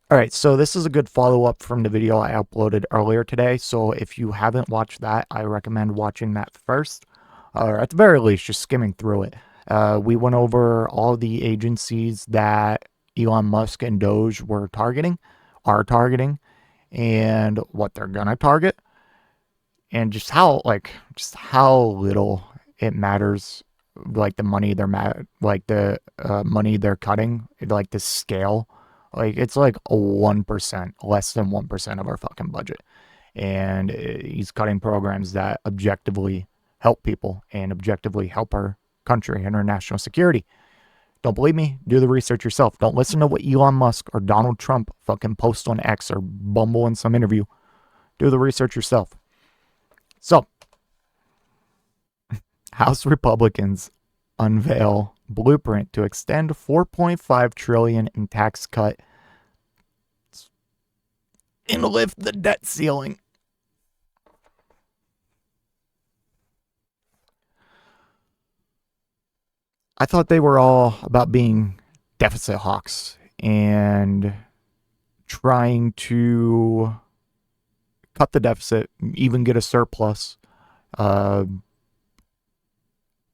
All right, so this is a good follow-up from the video I uploaded earlier today. So if you haven't watched that, I recommend watching that first, or at the very least, just skimming through it. We went over all the agencies that Elon Musk and Doge are targeting, and what they're gonna target, and just how little it matters, like the money money they're cutting, like the scale, like it's like a 1%, less than 1% of our fucking budget, and he's cutting programs that objectively help people and objectively help our country and our national security. Don't believe me? Do the research yourself. Don't listen to what Elon Musk or Donald Trump fucking post on X or Bumble in some interview. Do the research yourself. So, House Republicans unveil blueprint to extend 4.5 trillion in tax cut and lift the debt ceiling. I thought they were all about being deficit hawks and trying to cut the deficit, even get a surplus. Uh,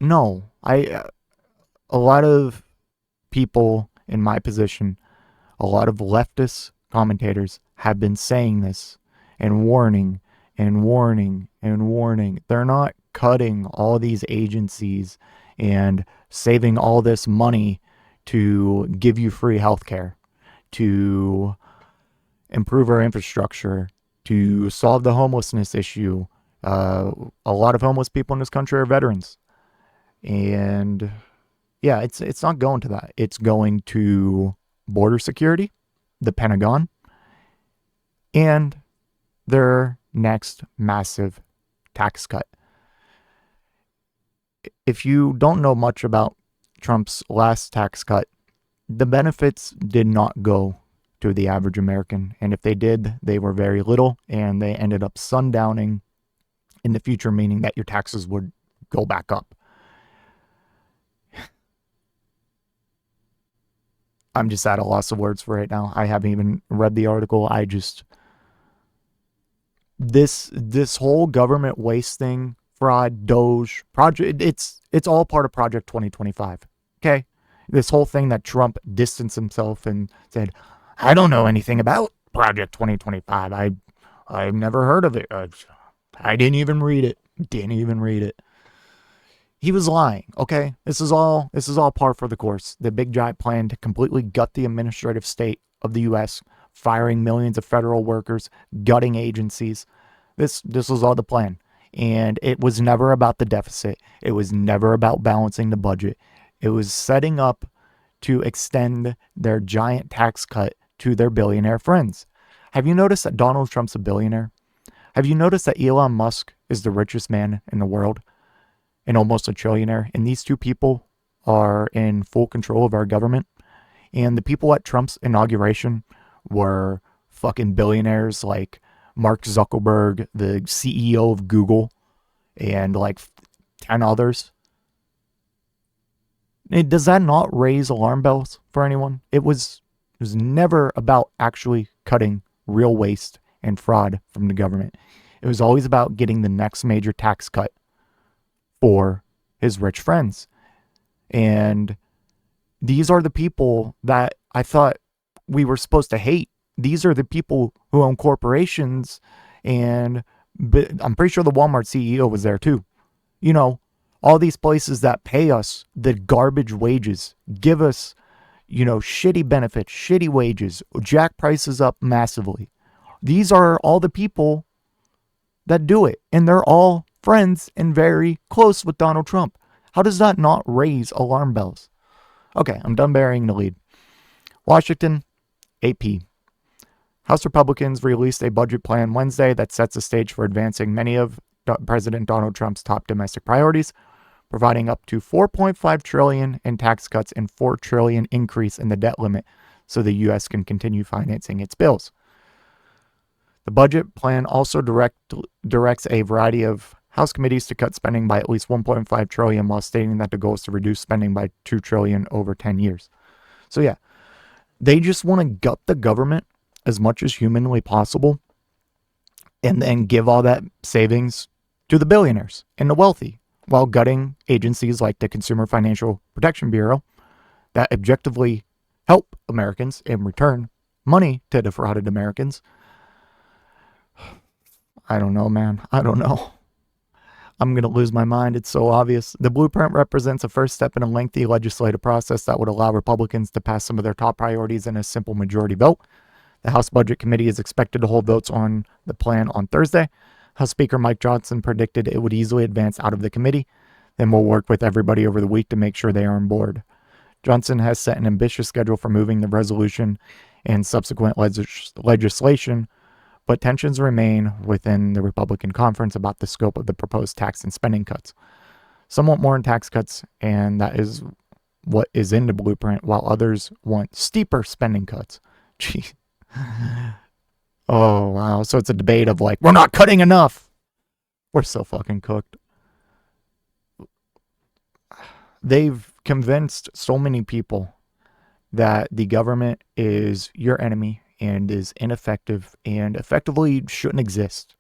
no, a lot of people in my position, a lot of leftist commentators have been saying this and warning and warning and warning. They're not cutting all these agencies and saving all this money to give you free healthcare, to improve our infrastructure, to solve the homelessness issue. A lot of homeless people in this country are veterans, and yeah, it's not going to that. It's going to border security, the Pentagon, and their next massive tax cut. If you don't know much about Trump's last tax cut, the benefits did not go to the average American. And if they did, they were very little, and they ended up sundowning in the future, meaning that your taxes would go back up. I'm just at a loss of words for right now. I haven't even read the article. This whole government waste thing, fraud, Doge project, it's all part of Project 2025. Okay, this whole thing that Trump distanced himself and said, I don't know anything about Project 2025. I've never heard of it. I didn't even read it. Didn't even read it. He was lying. Okay, this is all par for the course. The big giant plan to completely gut the administrative state of the U.S., firing millions of federal workers, gutting agencies. This was all the plan, and it was never about the deficit. It was never about balancing the budget. It was setting up to extend their giant tax cut to their billionaire friends. Have you noticed that Donald Trump's a billionaire? Have you noticed that Elon Musk is the richest man in the world and almost a trillionaire? And these two people are in full control of our government. And the people at Trump's inauguration were fucking billionaires like Mark Zuckerberg, the CEO of Google, and like 10 others. Does that not raise alarm bells for anyone? It was never about actually cutting real waste and fraud from the government. It was always about getting the next major tax cut for his rich friends. And these are the people that I thought we were supposed to hate. These are the people who own corporations, and I'm pretty sure the Walmart CEO was there too. You know, all these places that pay us the garbage wages, give us, shitty benefits, shitty wages, jack prices up massively. These are all the people that do it, and they're all friends and very close with Donald Trump. How does that not raise alarm bells? Okay, I'm done burying the lead. Washington, AP. House Republicans released a budget plan Wednesday that sets the stage for advancing many of President Donald Trump's top domestic priorities, providing up to 4.5 trillion in tax cuts and 4 trillion increase in the debt limit so the US can continue financing its bills. The budget plan also directs a variety of House committees to cut spending by at least 1.5 trillion while stating that the goal is to reduce spending by 2 trillion over 10 years. So yeah, they just want to gut the government as much as humanly possible and then give all that savings to the billionaires and the wealthy while gutting agencies like the Consumer Financial Protection Bureau that objectively help Americans and return money to defrauded Americans. I don't know, man. I don't know. I'm going to lose my mind. It's so obvious. The blueprint represents a first step in a lengthy legislative process that would allow Republicans to pass some of their top priorities in a simple majority vote. The House Budget Committee is expected to hold votes on the plan on Thursday. House Speaker Mike Johnson predicted it would easily advance out of the committee. Then we'll work with everybody over the week to make sure they are on board. Johnson has set an ambitious schedule for moving the resolution and subsequent legislation, but tensions remain within the Republican conference about the scope of the proposed tax and spending cuts. Some want more in tax cuts, and that is what is in the blueprint, while others want steeper spending cuts. Gee. Oh, wow. So it's a debate of like, we're not cutting enough. We're so fucking cooked. They've convinced so many people that the government is your enemy and is ineffective and effectively shouldn't exist.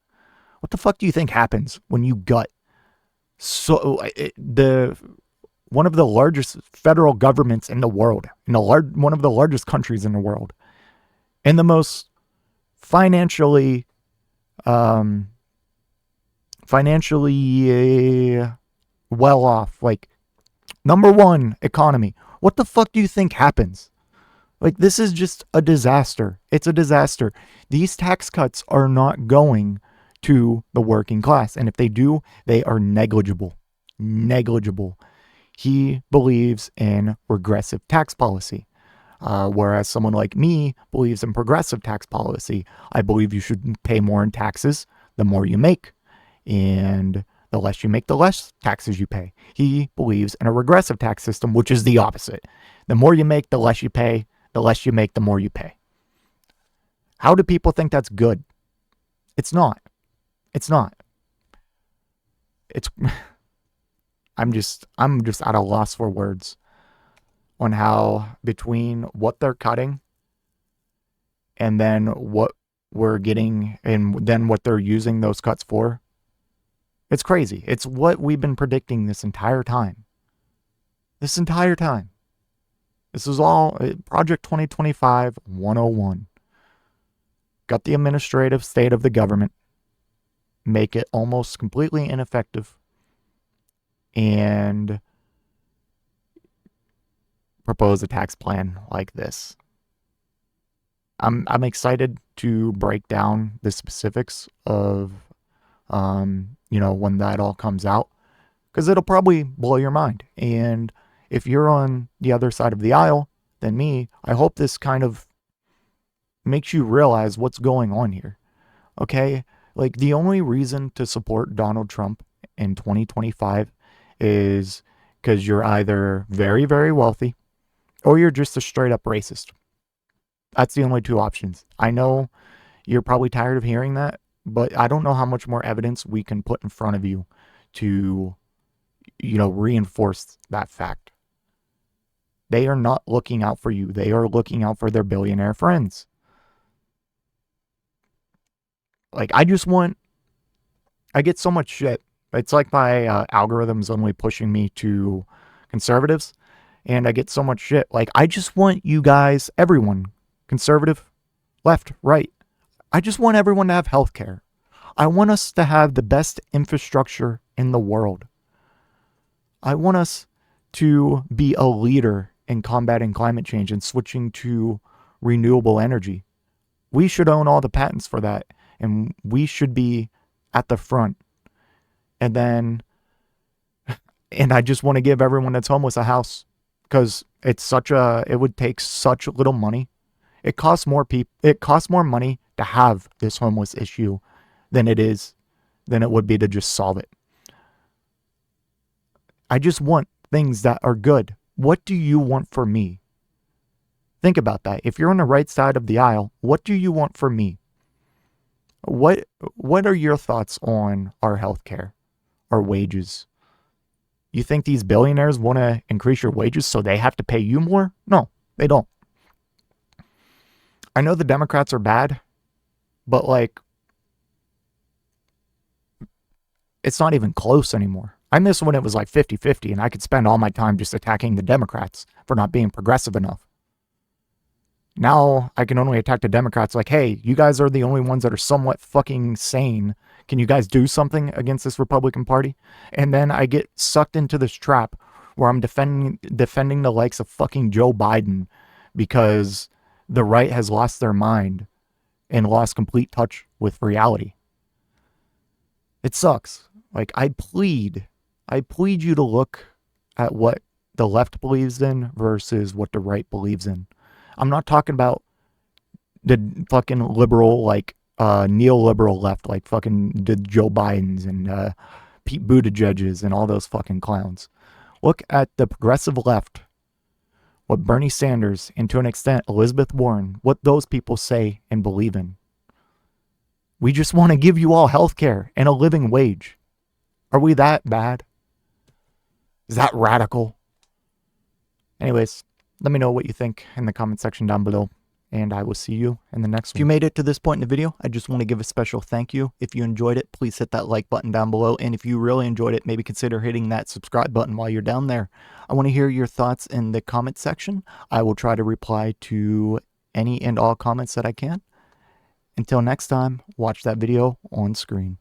What the fuck do you think happens when you gut one of the largest federal governments in the world, one of the largest countries in the world, and the most financially well off, like number one economy? What the fuck do you think happens? Like, this is just a disaster. It's a disaster. These tax cuts are not going to the working class. And if they do, they are negligible. Negligible. He believes in regressive tax policy. Whereas someone like me believes in progressive tax policy. I believe you should pay more in taxes the more you make. And the less you make, the less taxes you pay. He believes in a regressive tax system, which is the opposite. The more you make, the less you pay. The less you make, the more you pay. How do people think that's good? It's not. It's not. It's I'm just at a loss for words on how, between what they're cutting and then what we're getting and then what they're using those cuts for. It's crazy. It's what we've been predicting this entire time. This entire time. This is all Project 2025 101. Got the administrative state of the government, make it almost completely ineffective, and propose a tax plan like this. I'm excited to break down the specifics of, when that all comes out, because it'll probably blow your mind. And if you're on the other side of the aisle than me, I hope this kind of makes you realize what's going on here. Okay? Like, the only reason to support Donald Trump in 2025 is because you're either very, very wealthy or you're just a straight up racist. That's the only two options. I know you're probably tired of hearing that, but I don't know how much more evidence we can put in front of you to, reinforce that fact. They are not looking out for you. They are looking out for their billionaire friends. Like, I get so much shit. It's like my algorithm's only pushing me to conservatives, and I get so much shit. Like, I just want you guys, everyone, conservative, left, right, I just want everyone to have health care. I want us to have the best infrastructure in the world. I want us to be a leader in combating climate change and switching to renewable energy. We should own all the patents for that, and we should be at the front. And I just want to give everyone that's homeless a house, because it would take such little money. It costs more money to have this homeless issue than it would be to just solve it. I just want things that are good. What do you want for me? Think about that. If you're on the right side of the aisle, what do you want for me? What are your thoughts on our healthcare, our wages? You think these billionaires want to increase your wages so they have to pay you more? No, they don't. I know the Democrats are bad, but like, it's not even close anymore. I miss when it was like 50-50 and I could spend all my time just attacking the Democrats for not being progressive enough. Now I can only attack the Democrats like, hey, you guys are the only ones that are somewhat fucking sane. Can you guys do something against this Republican Party? And then I get sucked into this trap where I'm defending the likes of fucking Joe Biden because the right has lost their mind and lost complete touch with reality. It sucks. Like I plead you to look at what the left believes in versus what the right believes in. I'm not talking about the fucking liberal, like neoliberal left, like fucking the Joe Bidens and Pete Buttigieg's and all those fucking clowns. Look at the progressive left, what Bernie Sanders and to an extent Elizabeth Warren, what those people say and believe in. We just want to give you all health care and a living wage. Are we that bad? Is that radical? Anyways, let me know what you think in the comment section down below, and I will see you in the next one. If you made it to this point in the video, I just want to give a special thank you. If you enjoyed it, please hit that like button down below, and if you really enjoyed it, maybe consider hitting that subscribe button while you're down there. I want to hear your thoughts in the comment section. I will try to reply to any and all comments that I can. Until next time, watch that video on screen.